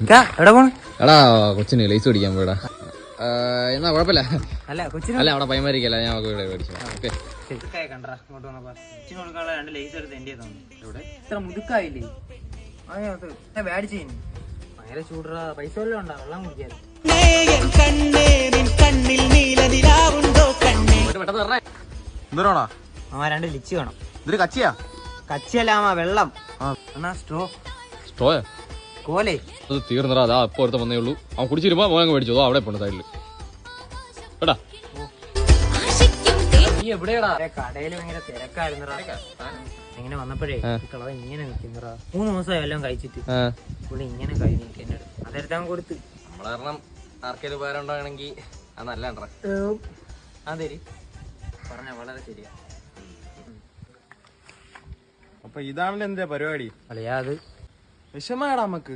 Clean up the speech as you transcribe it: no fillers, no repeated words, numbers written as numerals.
എടാ പോണ എടാ കൊച്ചിന് ലൈസ് പിടിക്കാൻ പോയടാ. എന്നാ കുഴപ്പമില്ല. അല്ല കൊച്ചിന് അല്ല അവിടെ പൈമാരിക്കല്ല, ഞാൻ നമുക്ക് ഇവിടെ മേടിച്ചു. ഓക്കെ ഇത്ര മുതുക്കായില്ലേ ഭയങ്കര ചൂടറാ. പൈസ വല്ലതും ഉണ്ടാ? വെള്ളം കുടിക്കാൻ എന്തോടാ രണ്ട് ലിച്ച് വേണം. ഇതൊരു കച്ചിയാ? കച്ചിയല്ലാമാ വെള്ളം. എന്നാ സ്ട്രോ സ്ട്രോയാ? കോലേ അത് തീർന്നടാ. അതാ ഇപ്പൊ ഒരുത്ത വന്നേ ഉള്ളൂ. അവൻ കുടിച്ചിരുമ്പോ മോനങ്ങ് മേടിച്ചു. അവിടെ പോണ സൈഡില് കേട്ടാ. നീ എവിടെയാടാ? കടയില് ഭയങ്കര തിരക്കായിരുന്നടാ. ഇങ്ങനെ വന്നപ്പോഴേ കളവ ഇങ്ങനെ നിൽക്കുന്നടാ. 3 ദിവസമായി എല്ലാം കഴിച്ചിട്ട് പുള്ളി ഇങ്ങനെ കൈ നീക്കി എന്നെ അതെടുത്താൻ കൊടുത്ത്. നമ്മളെ കാരണം ആർക്കേലും ഉപകാരം ഉണ്ടാകണമെങ്കിൽ അത് നല്ല അതെ പറഞ്ഞ വളരെ ശരിയാ. അപ്പൊ ഇതാണല്ലോ എന്താ പരിപാടി? അല്ലയാ അത് വിഷമാടാ നമുക്ക്.